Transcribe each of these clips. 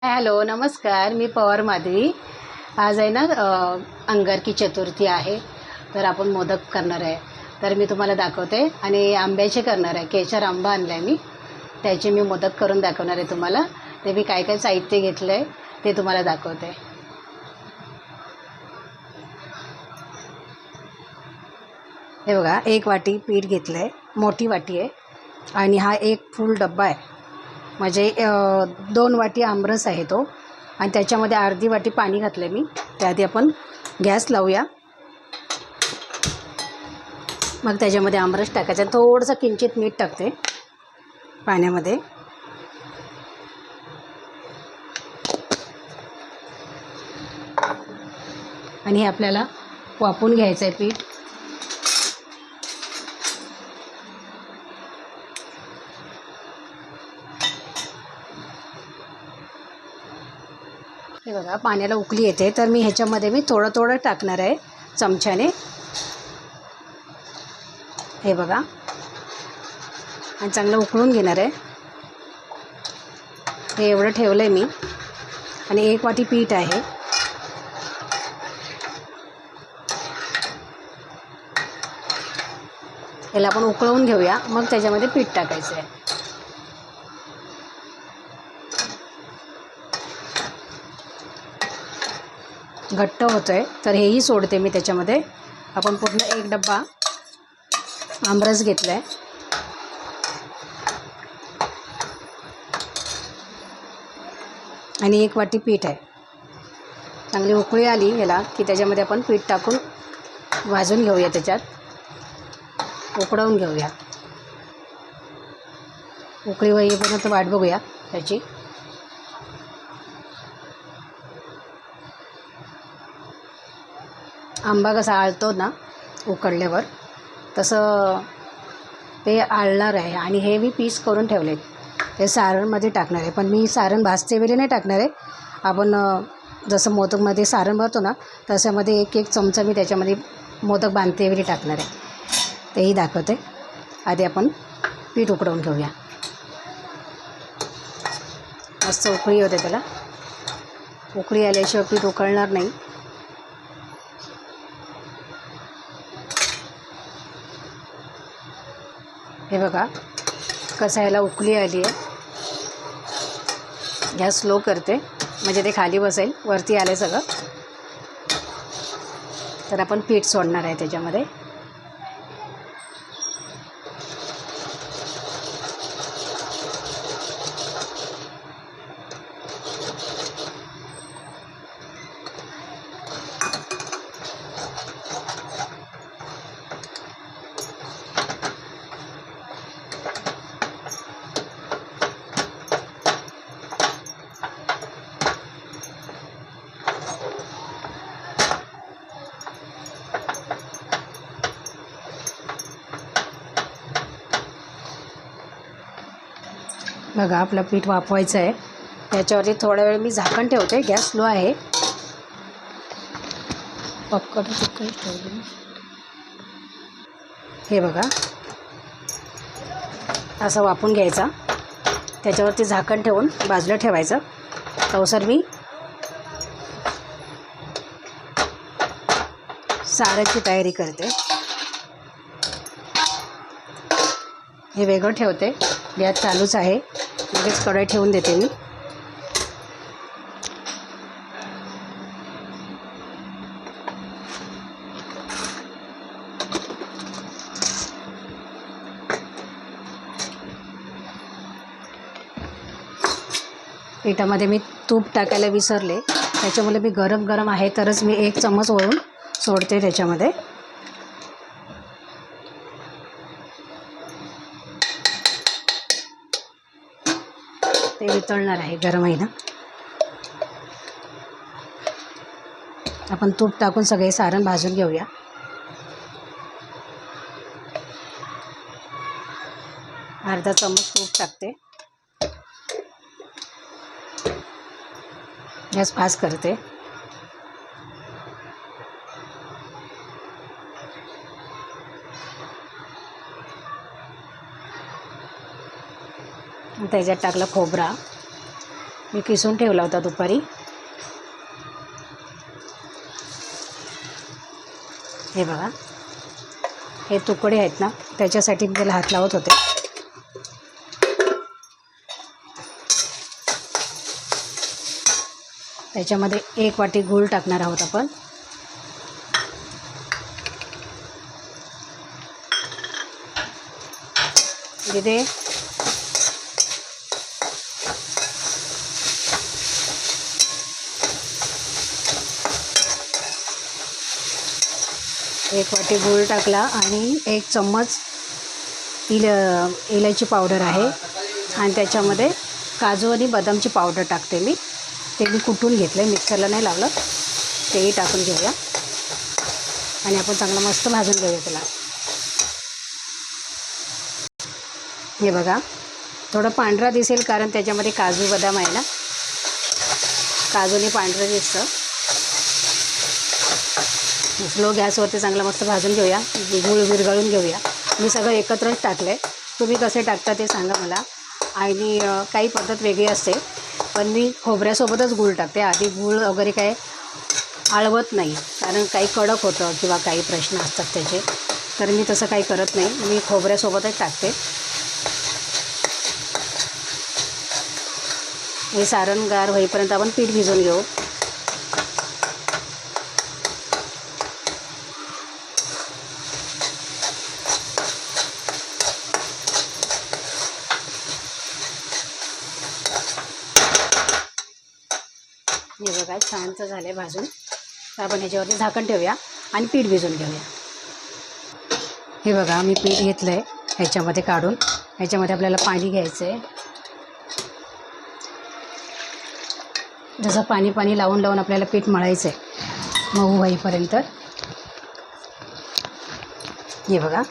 Hello नमस्कार. मी पवार माधवी. आज आहे ना अंगारकी चतुर्थी आहे, तर आपण मोदक करणार आहे. तर मी तुम्हाला दाखवते आणि आंब्याचे करणार आहे. केशर आंबा आणला आहे मी, त्याचे मी मोदक करून दाखवणार आहे तुम्हाला. ते मी काय काय साहित्य घेतलं आहे ते तुम्हाला दाखवते. हे बघा, एक वाटी पीठ घेतलं आहे, मोठी वाटी आहे. आणि हा एक फुल डब्बा आहे, म्हणजे 2 वाटी आमरस आहे तो. आणि त्याच्यामध्ये अर्धी वाटी पाणी घातलं आहे मी. त्याआधी आपण गॅस लावूया. मग त्याच्यामध्ये आमरस टाकायचा. थोडंसं किंचित मीठ टाकते पाण्यामध्ये. आणि हे आपल्याला वाफवून घ्यायचं आहे पीठ. हे बघा, पाण्याला उकळी येते, तर मी ह्याच्यामध्ये थोडं थोडं टाकणार आहे चमच्याने. हे बघा, आणि चांगलं उकळून घेणार आहे. हे एवढं ठेवलं आहे मी. आणि 1 वाटी पीठ आहे. याला आपण उकळवून घेऊया, मग त्याच्यामध्ये पीठ टाकायचं आहे. घट्ट होतं आहे, तर हेही सोडते मी त्याच्यामध्ये. आपण पूर्ण 1 डब्बा आमरस घेतला आहे. आणि 1 वाटी पीठ आहे. चांगली उकळी आली ह्याला की त्याच्यामध्ये आपण पीठ टाकून भाजून घेऊया, त्याच्यात उकळवून घेऊया. उकळी होईपर्यंत वाट बघूया त्याची. आंबा कसा आळतो ना उकळल्यावर, तसं ते आळणार आहे. आणि हे मी पीस करून ठेवले, ते सारणमध्ये टाकणार आहे. पण मी सारण भाजते वेळी नाही टाकणार आहे. आपण जसं मोदकमध्ये सारण भरतो ना, तशामध्ये एक एक चमचा मी त्याच्यामध्ये मोदक बांधते वेळी टाकणार आहे. तेही दाखवते. आधी आपण पीठ उकडवून घेऊया. मस्त उकळी होते त्याला. उकळी आल्याशिवाय पीठ उकळणार नाही. हे बघा, कसं ह्याला उकळी आली आहे. गॅस स्लो करते, म्हणजे ते खाली बसेल. वरती आले सगळं. तर आपण पीठ सोडणार आहे त्याच्यामध्ये. बघा, आपलं पीठ वाफवायचं आहे. त्याच्यावरती थोडा वेळ मी झाकण ठेवते. गॅस स्लो आहे. पक्कड ठेवली. हे बघा, असं वाफवून घ्यायचा. त्याच्यावरती झाकण ठेवून बाजूला ठेवायचं. तवसर मी साराची तयारी करते. हे वेगळं ठेवते. गॅस चालूच आहे. लगेच कढई ठेवून देते मी. पिठामध्ये मी तूप टाकायला विसरले, त्याच्यामुळे मी गरम गरम आहे तरच मी 1 चम्मच वरून सोडते त्याच्यामध्ये. ते वितळणार आहे, गरम आहे ना. आपण तूप टाकून सगळे सारण भाजून घेऊया. अर्धा चम्मच तूप टाकते. गॅस फास्ट करते. त्याच्यात टाकलं खोबरा. मी किसून ठेवला होता दुपारी. हे बघा, हे तुकडे आहेत ना, त्याच्यासाठी मी त्याला हात लावत होते. त्याच्यामध्ये 1 वाटी गूळ टाकणार आहोत आपण. इथे 1 वाटी गूळ टाकला आणि 1 चम्मच इलायची पावडर आहे आणि त्याच्यामध्ये काजू आणि बदामची पावडर टाकते मी. ते मी कुटून घेतलं आहे, मिक्सरला नाही लावलं. तेही टाकून घेऊया आणि आपण चांगलं मस्त भाजून घेऊया त्याला. हे बघा, थोडं पांढरा दिसेल कारण त्याच्यामध्ये काजू बदाम आहे ना, काजूने पांढरं दिसतं. स्लो गॅसवरती चांगलं मस्त भाजून घेऊया. गूळ विरघळून घेऊया. मी सगळं एकत्रच टाकलं आहे. तुम्ही कसे टाकता ते सांगा मला. आणि काही पद्धत वेगळी असते, पण मी खोबऱ्यासोबतच गूळ टाकते. आधी गूळ वगैरे काय आळवत नाही, कारण काही कडक होतं किंवा काही प्रश्न असतात त्याचे. तर मी तसं काही करत नाही, मी खोबऱ्यासोबतच टाकते. हे सारण गार होईपर्यंत आपण पीठ भिजवून घेऊ. हे बघा, छानचं झालं आहे भाजून. तर आपण ह्याच्यावरती झाकण ठेवूया आणि पीठ भिजवून घेऊया. हे बघा, मी पीठ घेतलं आहे ह्याच्यामध्ये काढून. ह्याच्यामध्ये आपल्याला पाणी घ्यायचं आहे. जसं पाणी लावून लावून आपल्याला पीठ मळायचं आहे मऊ होईपर्यंत. हे बघा,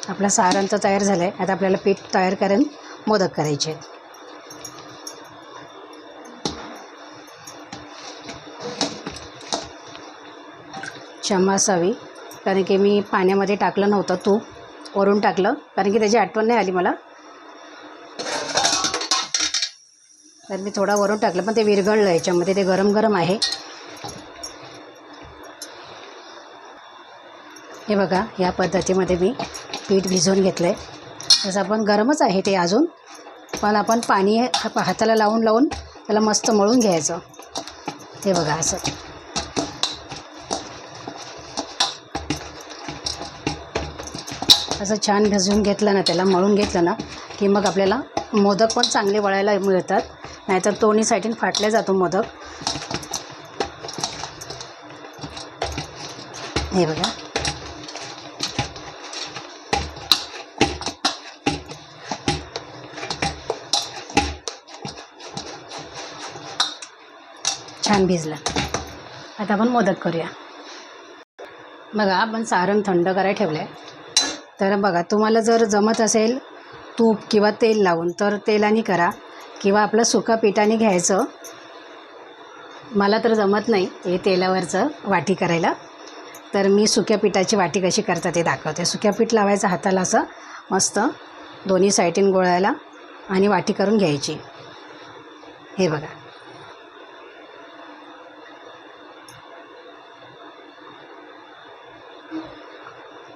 आपला सारण तर तयार झालं आहे. आता आपल्याला पीठ तयार करून मोदक करायचे आहेत. क्षमा असावी, कारण की मी पाण्यामध्ये टाकलं नव्हतं, तूप वरून टाकलं कारण की त्याची आठवण नाही आली मला. तर मी थोडा वरून टाकलं, पण ते विरघळलं याच्यामध्ये. ते गरम गरम आहे. हे बघा, या पद्धतीमध्ये मी पीठ भिजवून घेतलं आहे. जसं आपण गरमच आहे ते अजून, पण आपण पाणी हाताला लावून लावून त्याला मस्त मळून घ्यायचं. हे बघा, असं असं छान भिजवून घेतलं ना, त्याला मळून घेतलं ना की मग आपल्याला मोदक पण चांगले वळायला मिळतात. नाहीतर दोन्ही साईडून फाटला जातो मोदक. हे बघा, छान भिजला. आता आपण मोदक करूया. बघा, आपण सारण थंड करायला ठेवलं आहे. तर बघा, तुम्हाला जर जमत असेल तूप किंवा तेल लावून तर तेलाने करा, किंवा आपलं सुका पिठाने घ्यायचं. मला तर जमत नाही हे तेलावरचं वाटी करायला, तर मी सुक्या पिठाची वाटी कशी करता ते दाखवते. सुक्या पीठ लावायचं हाताला असं मस्त दोन्ही साईडून गोळायला आणि वाटी करून घ्यायची. हे बघा,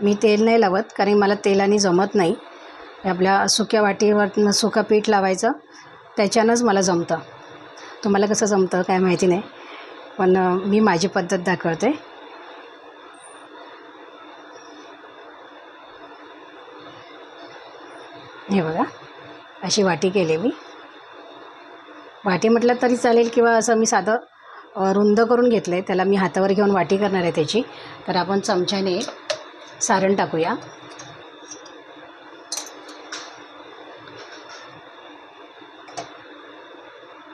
मी तेल नाही लावत कारण मला तेलाने जमत नाही. आपल्या सुक्या वाटीवर सुका पीठ लावायचं, त्याच्यानंच मला जमतं. तुम्हाला कसं जमतं काय माहिती नाही, पण मी माझी पद्धत दाखवते. हे बघा, अशी वाटी केली मी. वाटी म्हटलं तरी चालेल, किंवा असं मी साधं रुंद करून घेतलं आहे. त्याला मी हातावर घेऊन वाटी करणार आहे त्याची. तर आपण चमच्याने सारण टाकूया.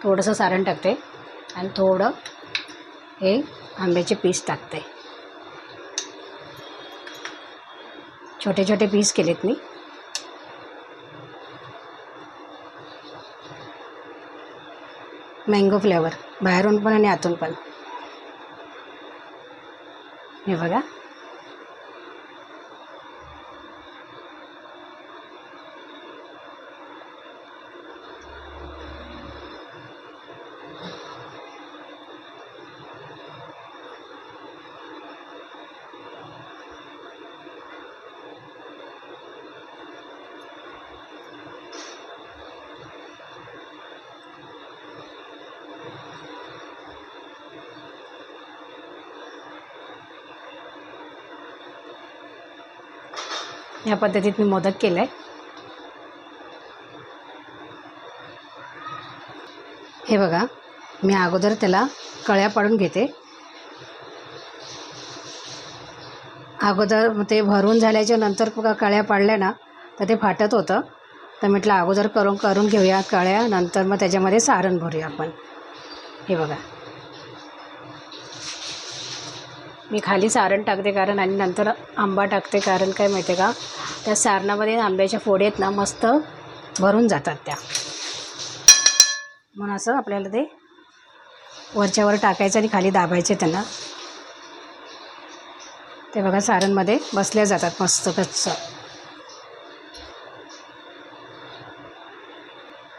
थोडंसं सारण टाकते आणि थोडं हे आंब्याचे पीस टाकते. छोटे छोटे पीस केलेत मी. मँगो फ्लेवर बाहेरून पण आणि आतून पण. हे बघा, या पद्धतीत मी मोदक केलं आहे. हे बघा, मी अगोदर त्याला कळ्या पाडून घेते. अगोदर ते भरून झाल्याच्या नंतर बघा कळ्या पाडल्या ना तर ते फाटत होतं. तर म्हटलं अगोदर करून घेऊया कळ्या, नंतर मग त्याच्यामध्ये सारण भरूया आपण. हे बघा, मी खाली सारण टाकते कारण आणि नंतर आंबा टाकते, कारण काय माहिती आहे का, त्या सारणामध्ये आंब्याच्या फोडी आहेत ना मस्त भरून जातात त्या. म्हणून असं आपल्याला ते वरच्यावर टाकायचं आणि खाली दाबायचे त्यांना. ते बघा सारणमध्ये बसल्या जातात मस्त कच्चं.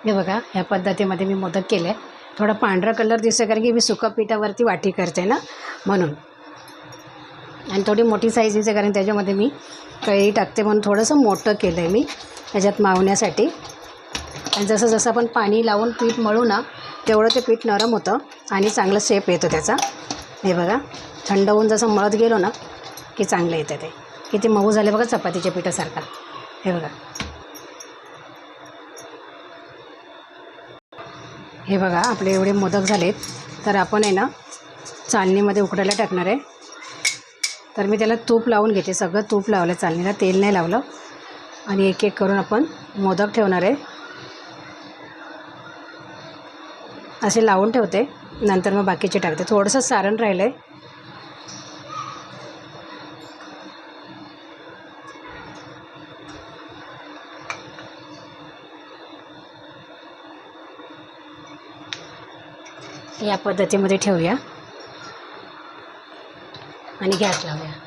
हे बघा, ह्या पद्धतीमध्ये मी मोदक केले. थोडा पांढरा कलर दिसतो कारण की मी सुका पिठावरती वाटी करते ना म्हणून. आणि थोडी मोठी साईज दिसते कारण त्याच्यामध्ये मी कढई टाकते म्हणून थोडंसं मोठं केलं आहे मी त्याच्यात मावण्यासाठी. आणि जसं जसं आपण पाणी लावून पीठ मळू ना तेवढं ते पीठ नरम होतं आणि चांगलं शेप येतो त्याचा. हे बघा, थंड होऊन जसं मळत गेलो ना की चांगलं येतं ते. किती मऊ झाले बघा, चपातीच्या पिठासारखा. हे बघा, हे बघा आपले एवढे मोदक झालेत. तर आपण आहे ना चाळणीमध्ये उकडायला टाकणार आहे. तर मी त्याला तूप लावून घेते, सगळं तूप लावलं चाळणीला, तेल नाही लावलं. आणि एक एक करून आपण मोदक ठेवणार आहे. असे लावून ठेवते, नंतर मग बाकीचे टाकते. थोडंसं सारण राहिलं आहे. या पद्धतीमध्ये ठेवूया आणि गॅस लावूया.